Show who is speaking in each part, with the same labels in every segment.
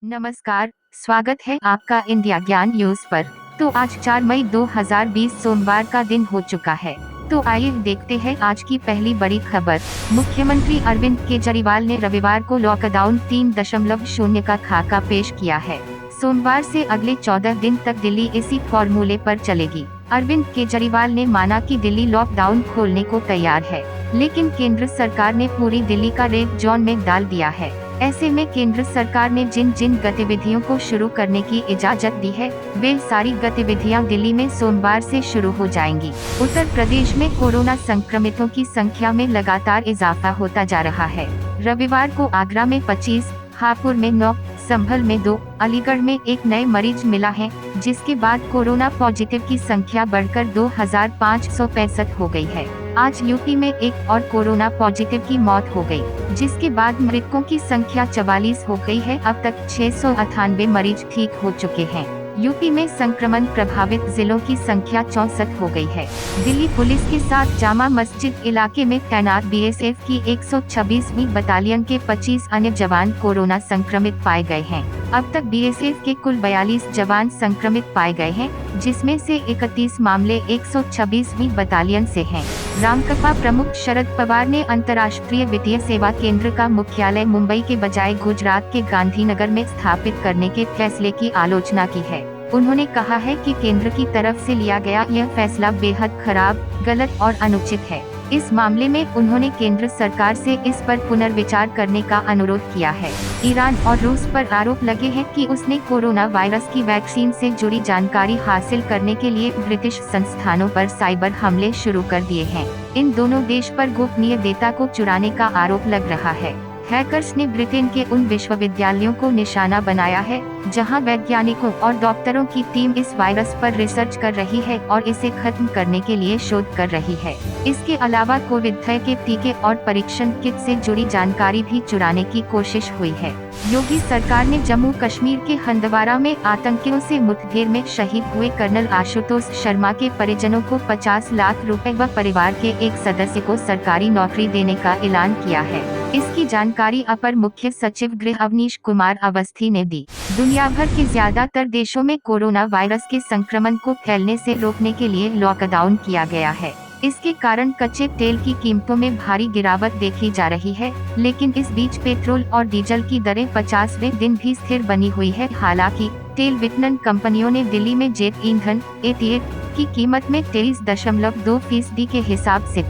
Speaker 1: नमस्कार, स्वागत है आपका इंडिया ज्ञान न्यूज पर। तो आज 4 मई 2020 सोमवार का दिन हो चुका है। तो आइए देखते हैं आज की पहली बड़ी खबर। मुख्यमंत्री अरविंद केजरीवाल ने रविवार को लॉकडाउन 3.0 का खाका पेश किया है। सोमवार से अगले 14 दिन तक दिल्ली इसी फॉर्मूले पर चलेगी। अरविंद केजरीवाल ने माना कि दिल्ली लॉकडाउन खोलने को तैयार है, लेकिन केंद्र सरकार ने पूरी दिल्ली का रेड जोन में डाल दिया है। ऐसे में केंद्र सरकार ने जिन जिन गतिविधियों को शुरू करने की इजाजत दी है, वे सारी गतिविधियां दिल्ली में सोमवार से शुरू हो जाएंगी। उत्तर प्रदेश में कोरोना संक्रमितों की संख्या में लगातार इजाफा होता जा रहा है। रविवार को आगरा में 25, हापुड़ में 9, संभल में 2, अलीगढ़ में 1 नए मरीज मिला है, जिसके बाद कोरोना पॉजिटिव की संख्या बढ़कर 2565 हो गई है। आज यूपी में एक और कोरोना पॉजिटिव की मौत हो गई, जिसके बाद मृतकों की संख्या 44 हो गई है। अब तक 698 मरीज ठीक हो चुके हैं। यूपी में संक्रमण प्रभावित जिलों की संख्या 64 हो गई है। दिल्ली पुलिस के साथ जामा मस्जिद इलाके में तैनात बीएसएफ की 126वीं बटालियन के 25 अन्य जवान कोरोना संक्रमित पाए गए हैं। अब तक बीएसएफ के कुल 42 जवान संक्रमित पाए गए हैं, जिसमें से 31 मामले 126वीं बटालियन से हैं। रामकपा प्रमुख शरद पवार ने अंतर्राष्ट्रीय वित्तीय सेवा केंद्र का मुख्यालय मुंबई के बजाय गुजरात के गांधीनगर में स्थापित करने के फैसले की आलोचना की है। उन्होंने कहा है कि केंद्र की तरफ से लिया गया यह फैसला बेहद खराब, गलत और अनुचित है। इस मामले में उन्होंने केंद्र सरकार से इस पर पुनर्विचार करने का अनुरोध किया है। ईरान और रूस पर आरोप लगे हैं कि उसने कोरोना वायरस की वैक्सीन से जुड़ी जानकारी हासिल करने के लिए ब्रिटिश संस्थानों पर साइबर हमले शुरू कर दिए हैं। इन दोनों देश पर गोपनीय डेटा को चुराने का आरोप लग रहा है। हैकर्स ने ब्रिटेन के उन विश्वविद्यालयों को निशाना बनाया है, जहां वैज्ञानिकों और डॉक्टरों की टीम इस वायरस पर रिसर्च कर रही है और इसे खत्म करने के लिए शोध कर रही है। इसके अलावा कोविड-19 के टीके और परीक्षण किट से जुड़ी जानकारी भी चुराने की कोशिश हुई है। योगी सरकार ने जम्मू कश्मीर के हंदवारा में आतंकियों से मुठभेड़ में शहीद हुए कर्नल आशुतोष शर्मा के परिजनों को 50 लाख रुपए व परिवार के एक सदस्य को सरकारी नौकरी देने का ऐलान किया है। इसकी जानकारी अपर मुख्य सचिव गृह अवनीश कुमार अवस्थी ने दी। दुनिया भर के ज्यादातर देशों में कोरोना वायरस के संक्रमण को फैलने से रोकने के लिए लॉकडाउन किया गया है। इसके कारण कच्चे तेल की कीमतों में भारी गिरावट देखी जा रही है, लेकिन इस बीच पेट्रोल और डीजल की दरें 50वें दिन भी स्थिर बनी हुई है। हालांकि तेल विपणन कंपनियों ने दिल्ली में जेट ईंधन एटीएफ की कीमत में 23.2% के हिसाब से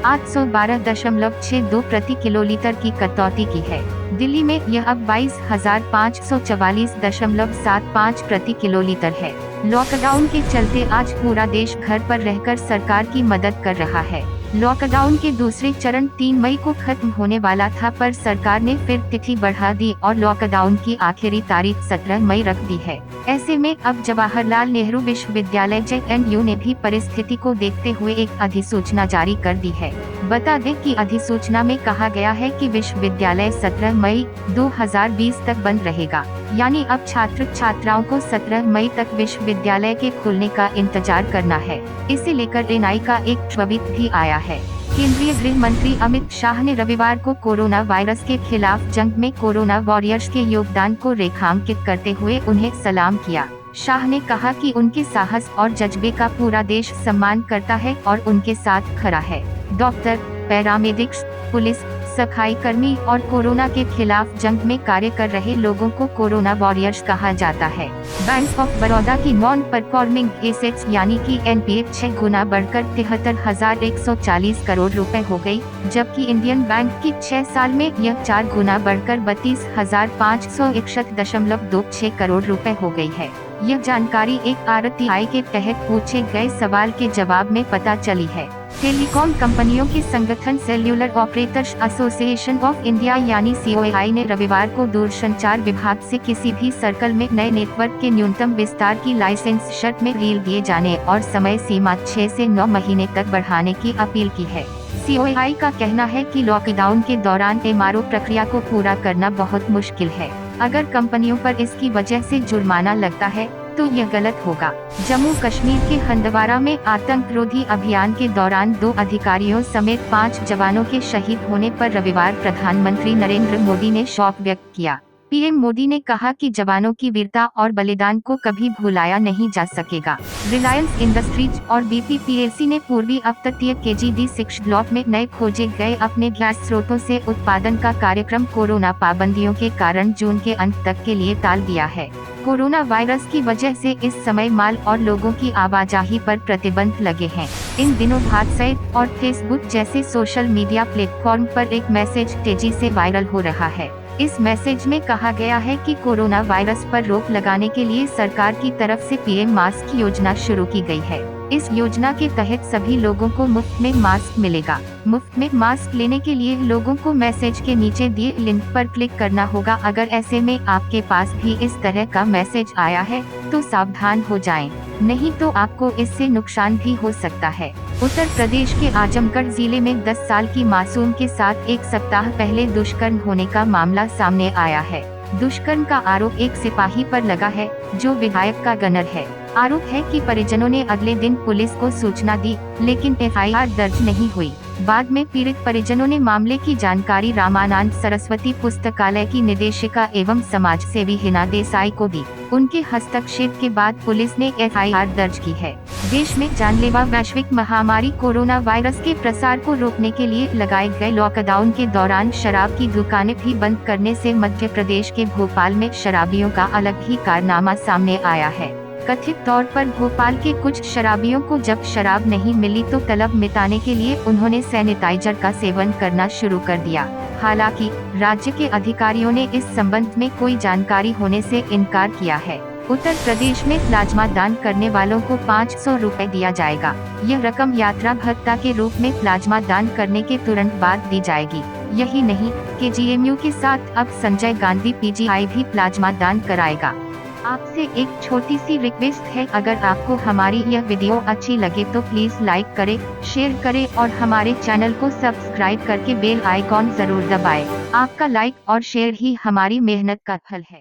Speaker 1: 812.62 प्रति किलोलीटर की कटौती की है। दिल्ली में यह अब 22,544.75 प्रति किलोलीटर है। लॉकडाउन के चलते आज पूरा देश घर पर रहकर सरकार की मदद कर रहा है। लॉकडाउन के दूसरे चरण 3 मई को खत्म होने वाला था, पर सरकार ने फिर तिथि बढ़ा दी और लॉकडाउन की आखिरी तारीख 17 मई रख दी है। ऐसे में अब जवाहरलाल नेहरू विश्वविद्यालय JNU ने भी परिस्थिति को देखते हुए एक अधिसूचना जारी कर दी है। बता दें कि अधिसूचना में कहा गया है कि विश्वविद्यालय 17 मई 2020 तक बंद रहेगा। यानी अब छात्र छात्राओं को 17 मई तक विश्वविद्यालय के खुलने का इंतजार करना है। इसे लेकर NI का एक ट्वीट भी आया है। केंद्रीय गृह मंत्री अमित शाह ने रविवार को कोरोना वायरस के खिलाफ जंग में कोरोना वॉरियर्स के योगदान को रेखांकित करते हुए उन्हें सलाम किया। शाह ने कहा कि उनके साहस और जज्बे का पूरा देश सम्मान करता है और उनके साथ खड़ा है। डॉक्टर, पैरामेडिक्स, पुलिस, सफाई कर्मी और कोरोना के खिलाफ जंग में कार्य कर रहे लोगों को कोरोना वॉरियर्स कहा जाता है। बैंक ऑफ बड़ौदा की नॉन परफॉर्मिंग एसेट्स यानी कि NPA 6 गुना बढ़कर 73,140 करोड़ रुपए हो गई, जबकि इंडियन बैंक की 6 साल में यह 4 गुना बढ़कर 32,561.26 करोड़ रुपए हो गई है। यह जानकारी एक RTI के तहत पूछे गए सवाल के जवाब में पता चली है। टेलीकॉम कंपनियों के संगठन cellular operators association of India यानी COAI ने रविवार को दूरसंचार विभाग से किसी भी सर्कल में नए नेटवर्क के न्यूनतम विस्तार की लाइसेंस शर्त में ढील दिए जाने और समय सीमा 6 से 9 महीने तक बढ़ाने की अपील की है। COAI का कहना है कि लॉकडाउन के दौरान MRO प्रक्रिया को पूरा करना बहुत मुश्किल है। अगर कंपनियों पर इसकी वजह से जुर्माना लगता है तो यह गलत होगा। जम्मू कश्मीर के हंदवारा में आतंकरोधी अभियान के दौरान 2 अधिकारियों समेत 5 जवानों के शहीद होने पर रविवार प्रधानमंत्री नरेंद्र मोदी ने शोक व्यक्त किया। पीएम मोदी ने कहा कि जवानों की वीरता और बलिदान को कभी भुलाया नहीं जा सकेगा। रिलायंस इंडस्ट्रीज और बीपीपीएलसी ने पूर्वी अपतटीय KG-D6 ब्लॉक में नए खोजे गए अपने गैस स्रोतों से उत्पादन का कार्यक्रम कोरोना पाबंदियों के कारण जून के अंत तक के लिए टाल दिया है। कोरोना वायरस की वजह से इस समय माल और लोगों की आवाजाही पर प्रतिबंध लगे हैं। इन दिनों व्हाट्सएप और फेसबुक जैसे सोशल मीडिया प्लेटफॉर्म पर एक मैसेज तेजी से वायरल हो रहा है। इस मैसेज में कहा गया है कि कोरोना वायरस पर रोक लगाने के लिए सरकार की तरफ से पीएम मास्क योजना शुरू की गई है। इस योजना के तहत सभी लोगों को मुफ्त में मास्क मिलेगा। मुफ्त में मास्क लेने के लिए लोगों को मैसेज के नीचे दिए लिंक पर क्लिक करना होगा। अगर ऐसे में आपके पास भी इस तरह का मैसेज आया है तो सावधान हो जाएं, नहीं तो आपको इससे नुकसान भी हो सकता है। उत्तर प्रदेश के आजमगढ़ जिले में 10 साल की मासूम के साथ एक सप्ताह पहले दुष्कर्म होने का मामला सामने आया है। दुष्कर्म का आरोप एक सिपाही पर लगा है जो विधायक का गनर है। आरोप है कि परिजनों ने अगले दिन पुलिस को सूचना दी, लेकिन FIR दर्ज नहीं हुई। बाद में पीड़ित परिजनों ने मामले की जानकारी रामानंद सरस्वती पुस्तकालय की निदेशिका एवं समाज सेवी हिना देसाई को दी। उनके हस्तक्षेप के बाद पुलिस ने FIR दर्ज की है। देश में जानलेवा वैश्विक महामारी कोरोना वायरस के प्रसार को रोकने के लिए लगाए गए लॉकडाउन के दौरान शराब की दुकानें भी बंद करने से मध्य प्रदेश के भोपाल में शराबियों का अलग ही कारनामा सामने आया है। कथित तौर पर भोपाल के कुछ शराबियों को जब शराब नहीं मिली तो तलब मिटाने के लिए उन्होंने सैनिटाइजर का सेवन करना शुरू कर दिया। हालांकि राज्य के अधिकारियों ने इस संबंध में कोई जानकारी होने से इनकार किया है। उत्तर प्रदेश में प्लाज्मा दान करने वालों को 500 रुपए दिया जाएगा। यह रकम यात्रा भत्ता के रूप में प्लाज्मा दान करने के तुरंत बाद दी जाएगी। यही नहीं, KGMU के साथ अब संजय गांधी PGI भी प्लाज्मा दान कराएगा। आपसे एक छोटी सी रिक्वेस्ट है, अगर आपको हमारी यह वीडियो अच्छी लगे तो प्लीज लाइक करें, शेयर करें और हमारे चैनल को सब्सक्राइब करके बेल आइकॉन जरूर दबाएं। आपका लाइक और शेयर ही हमारी मेहनत का फल है।